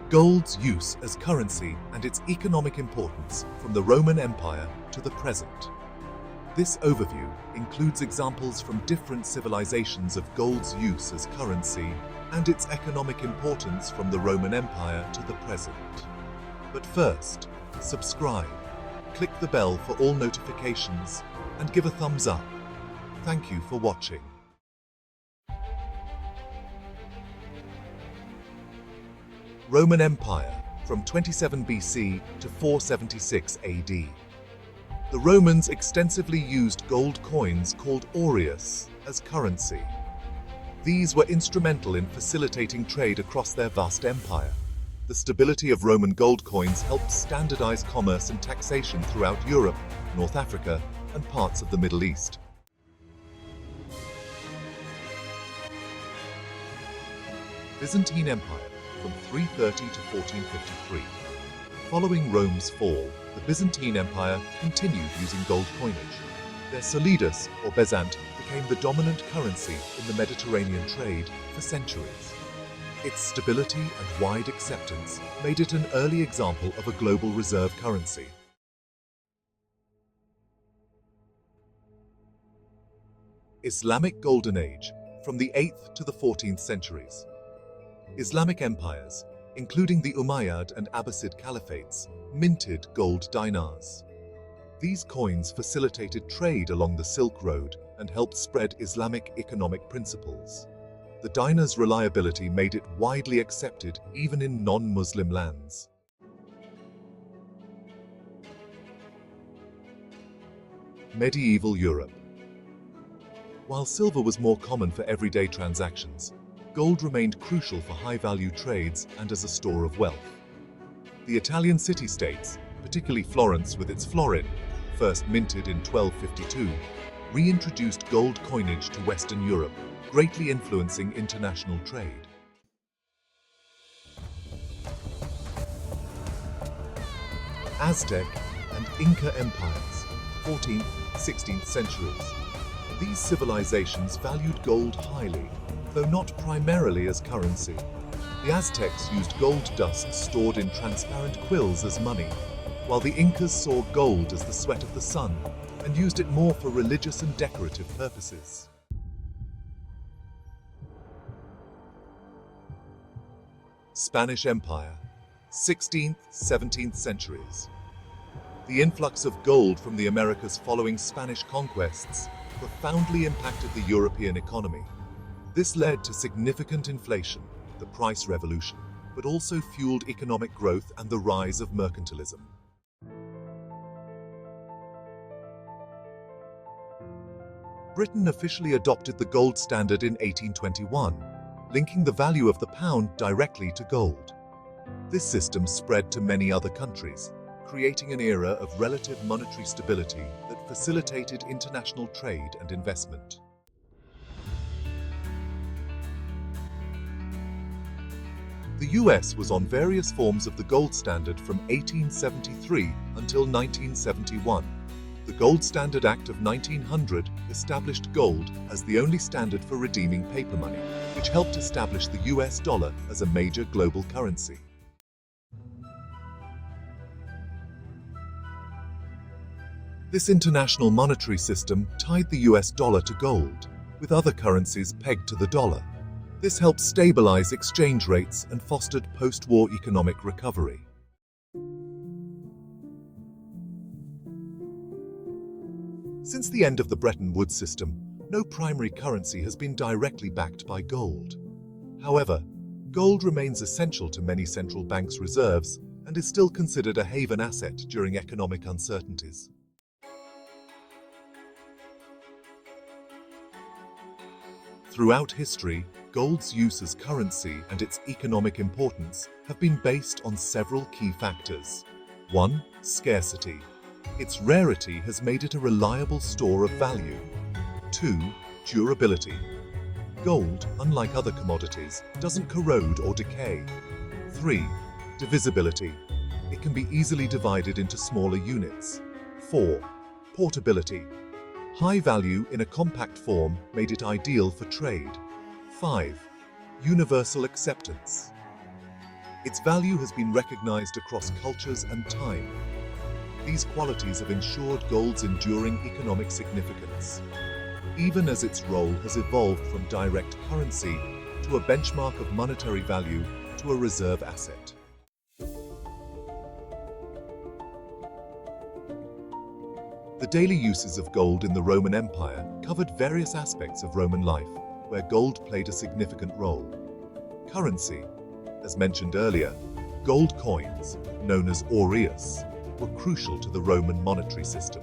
Gold's use as currency and its economic importance from the Roman Empire to the present. This overview includes examples from different civilizations of gold's use as currency and its economic importance from the Roman Empire to the present. But first, subscribe, click the bell for all notifications, and give a thumbs up. Thank you for watching. Roman Empire from 27 BC to 476 AD. The Romans extensively used gold coins called aureus as currency. These were instrumental in facilitating trade across their vast empire. The stability of Roman gold coins helped standardize commerce and taxation throughout Europe, North Africa, and parts of the Middle East. Byzantine Empire from 330 to 1453. Following Rome's fall, the Byzantine Empire continued using gold coinage. Their solidus, or bezant, became the dominant currency in the Mediterranean trade for centuries. Its stability and wide acceptance made it an early example of a global reserve currency. Islamic Golden Age from the 8th to the 14th centuries. Islamic empires, including the Umayyad and Abbasid caliphates, minted gold dinars. These coins facilitated trade along the Silk Road and helped spread Islamic economic principles. The dinar's reliability made it widely accepted even in non-Muslim lands. Medieval Europe. While silver was more common for everyday transactions, gold remained crucial for high-value trades and as a store of wealth. The Italian city-states, particularly Florence with its florin, first minted in 1252, reintroduced gold coinage to Western Europe, greatly influencing international trade. Aztec and Inca empires, 14th, 16th centuries. These civilizations valued gold highly, though not primarily as currency. The Aztecs used gold dust stored in transparent quills as money, while the Incas saw gold as the sweat of the sun and used it more for religious and decorative purposes. Spanish Empire, 16th, 17th centuries. The influx of gold from the Americas following Spanish conquests profoundly impacted the European economy. This led to significant inflation, the price revolution, but also fueled economic growth and the rise of mercantilism. Britain officially adopted the gold standard in 1821, linking the value of the pound directly to gold. This system spread to many other countries, creating an era of relative monetary stability that facilitated international trade and investment. The US was on various forms of the gold standard from 1873 until 1971. The Gold Standard Act of 1900 established gold as the only standard for redeeming paper money, which helped establish the US dollar as a major global currency. This international monetary system tied the US dollar to gold, with other currencies pegged to the dollar. This helped stabilize exchange rates and fostered post-war economic recovery. Since the end of the Bretton Woods system, no primary currency has been directly backed by gold. However, gold remains essential to many central banks' reserves and is still considered a haven asset during economic uncertainties. Throughout history, gold's use as currency and its economic importance have been based on several key factors. 1. Scarcity. Its rarity has made it a reliable store of value. 2. Durability. Gold, unlike other commodities, doesn't corrode or decay. 3. Divisibility. It can be easily divided into smaller units. 4. Portability. High value in a compact form made it ideal for trade. 5. Universal acceptance. Its value has been recognized across cultures and time. These qualities have ensured gold's enduring economic significance, even as its role has evolved from direct currency to a benchmark of monetary value to a reserve asset. The daily uses of gold in the Roman Empire covered various aspects of Roman life, where gold played a significant role. Currency. As mentioned earlier, gold coins, known as aureus, were crucial to the Roman monetary system.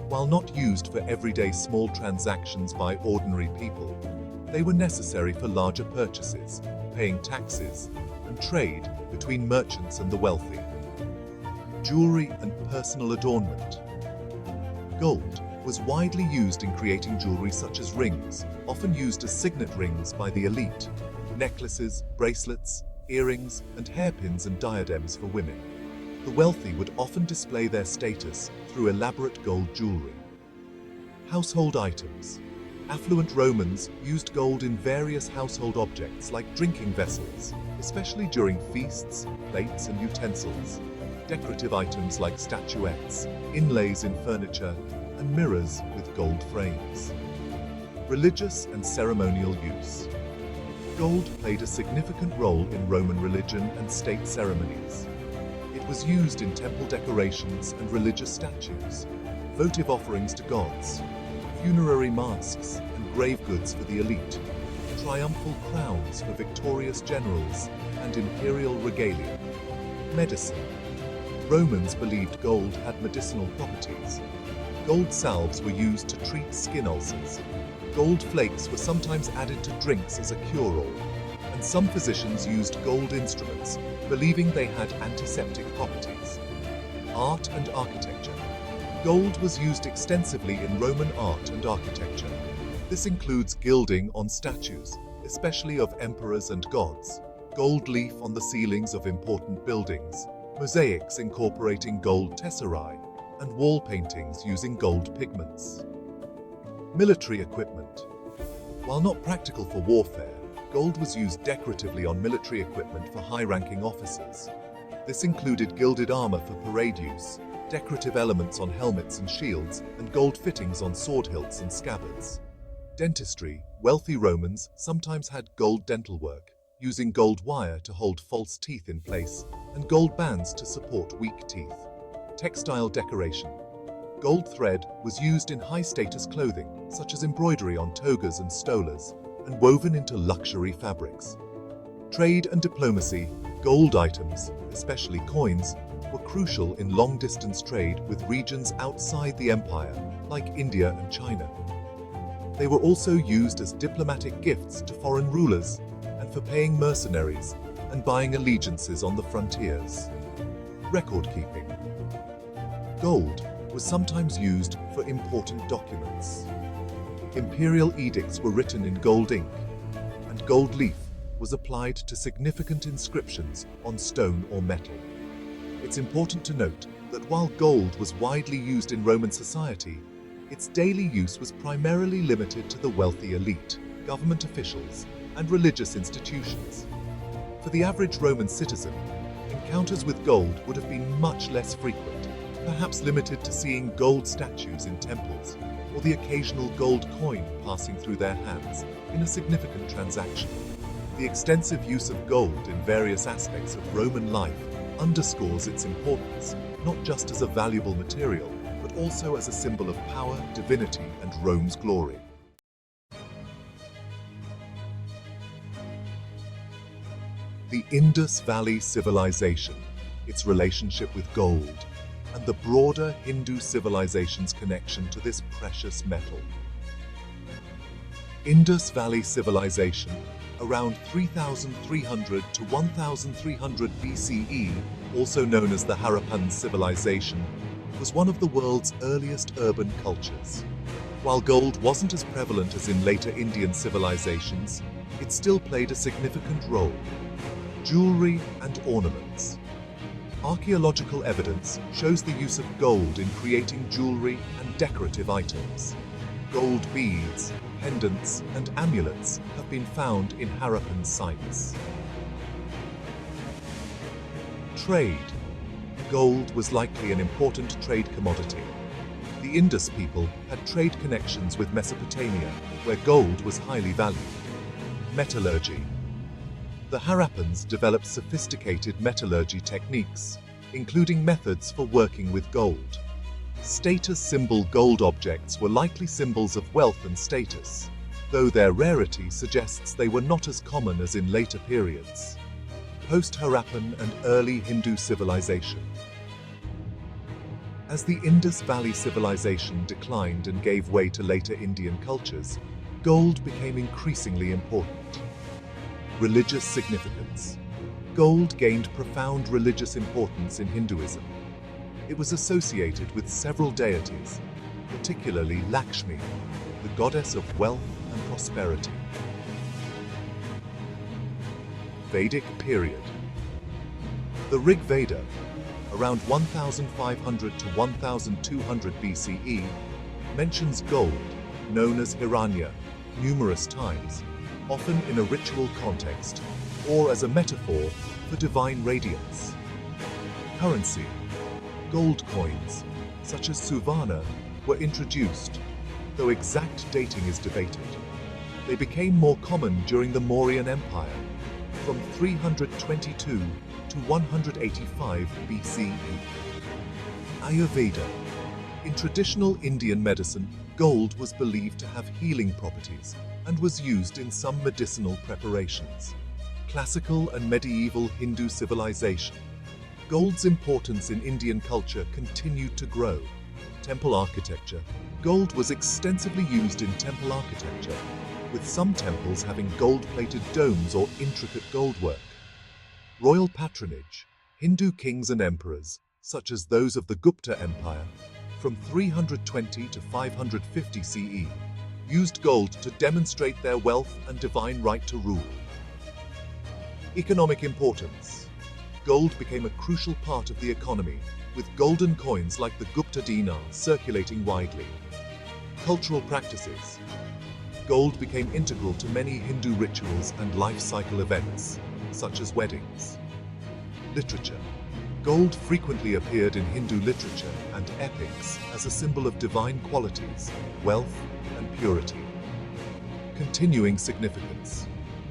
While not used for everyday small transactions by ordinary people, they were necessary for larger purchases, paying taxes, and trade between merchants and the wealthy. Jewelry and personal adornment. Gold was widely used in creating jewelry such as rings, often used as signet rings by the elite, necklaces, bracelets, earrings, and hairpins and diadems for women. The wealthy would often display their status through elaborate gold jewelry. Household items. Affluent Romans used gold in various household objects like drinking vessels, especially during feasts, plates, and utensils. Decorative items like statuettes, inlays in furniture, and mirrors with gold frames. Religious and ceremonial use. Gold played a significant role in Roman religion and state ceremonies. It was used in temple decorations and religious statues, votive offerings to gods, funerary masks and grave goods for the elite, triumphal crowns for victorious generals, and imperial regalia. Medicine. Romans believed gold had medicinal properties. Gold salves were used to treat skin ulcers. Gold flakes were sometimes added to drinks as a cure-all, and some physicians used gold instruments, believing they had antiseptic properties. Art and architecture. Gold was used extensively in Roman art and architecture. This includes gilding on statues, especially of emperors and gods, gold leaf on the ceilings of important buildings, mosaics incorporating gold tesserae, and wall paintings using gold pigments. Military equipment. While not practical for warfare, gold was used decoratively on military equipment for high-ranking officers. This included gilded armor for parade use, decorative elements on helmets and shields, and gold fittings on sword hilts and scabbards. Dentistry. Wealthy Romans sometimes had gold dental work, using gold wire to hold false teeth in place and gold bands to support weak teeth. Textile decoration. Gold thread was used in high-status clothing, such as embroidery on togas and stolas, and woven into luxury fabrics. Trade and diplomacy. Gold items, especially coins, were crucial in long-distance trade with regions outside the empire, like India and China. They were also used as diplomatic gifts to foreign rulers and for paying mercenaries and buying allegiances on the frontiers. Record-keeping. Gold was sometimes used for important documents. Imperial edicts were written in gold ink, and gold leaf was applied to significant inscriptions on stone or metal. It's important to note that while gold was widely used in Roman society, its daily use was primarily limited to the wealthy elite, government officials, and religious institutions. For the average Roman citizen, encounters with gold would have been much less frequent, perhaps limited to seeing gold statues in temples or the occasional gold coin passing through their hands in a significant transaction. The extensive use of gold in various aspects of Roman life underscores its importance, not just as a valuable material, but also as a symbol of power, divinity, and Rome's glory. The Indus Valley Civilization, its relationship with gold, and the broader Hindu civilization's connection to this precious metal. Indus Valley Civilization, around 3,300 to 1,300 BCE, also known as the Harappan civilization, was one of the world's earliest urban cultures. While gold wasn't as prevalent as in later Indian civilizations, it still played a significant role. Jewelry and ornaments. Archaeological evidence shows the use of gold in creating jewelry and decorative items. Gold beads, pendants, and amulets have been found in Harappan sites. Trade. Gold was likely an important trade commodity. The Indus people had trade connections with Mesopotamia, where gold was highly valued. Metallurgy. The Harappans developed sophisticated metallurgy techniques, including methods for working with gold. Status symbol gold objects were likely symbols of wealth and status, though their rarity suggests they were not as common as in later periods. Post-Harappan and early Hindu civilization. As the Indus Valley civilization declined and gave way to later Indian cultures, gold became increasingly important. Religious significance. Gold gained profound religious importance in Hinduism. It was associated with several deities, particularly Lakshmi, the goddess of wealth and prosperity. Vedic period. The Rig Veda, around 1500 to 1200 BCE, mentions gold, known as Hiranya, numerous times, often in a ritual context or as a metaphor for divine radiance. Currency. Gold coins, such as Suvarna, were introduced, though exact dating is debated. They became more common during the Mauryan Empire, from 322 to 185 BCE. Ayurveda. In traditional Indian medicine, gold was believed to have healing properties and was used in some medicinal preparations. Classical and medieval Hindu civilization. Gold's importance in Indian culture continued to grow. Temple architecture. Gold was extensively used in temple architecture, with some temples having gold-plated domes or intricate goldwork. Royal patronage. Hindu kings and emperors, such as those of the Gupta Empire, from 320 to 550 CE, used gold to demonstrate their wealth and divine right to rule. Economic importance. Gold became a crucial part of the economy, with golden coins like the Gupta dinar circulating widely. Cultural practices. Gold became integral to many Hindu rituals and life cycle events, such as weddings. Literature. Gold frequently appeared in Hindu literature and epics as a symbol of divine qualities, wealth, and purity. Continuing significance.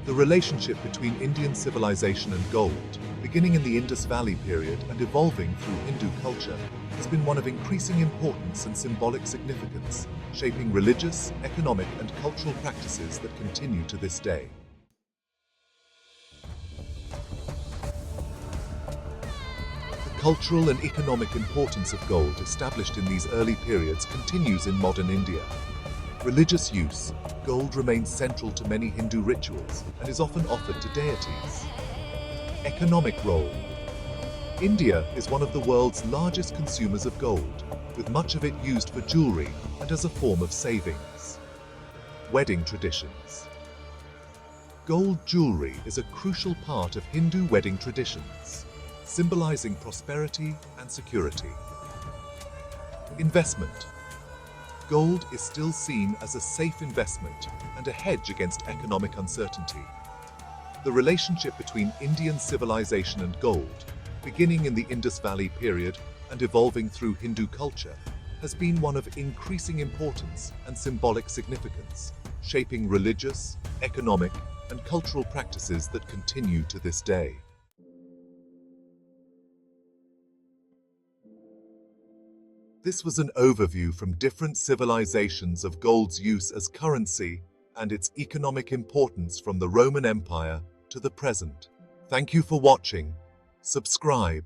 The relationship between Indian civilization and gold, beginning in the Indus Valley period and evolving through Hindu culture, has been one of increasing importance and symbolic significance, shaping religious, economic, and cultural practices that continue to this day. The cultural and economic importance of gold established in these early periods continues in modern India. Religious use. Gold remains central to many Hindu rituals and is often offered to deities. Economic role. India is one of the world's largest consumers of gold, with much of it used for jewelry and as a form of savings. Wedding traditions. Gold jewelry is a crucial part of Hindu wedding traditions, symbolizing prosperity and security. Investment. Gold is still seen as a safe investment and a hedge against economic uncertainty. The relationship between Indian civilization and gold, beginning in the Indus Valley period and evolving through Hindu culture, has been one of increasing importance and symbolic significance, shaping religious, economic, and cultural practices that continue to this day. This was an overview from different civilizations of gold's use as currency and its economic importance from the Roman Empire to the present. Thank you for watching. Subscribe.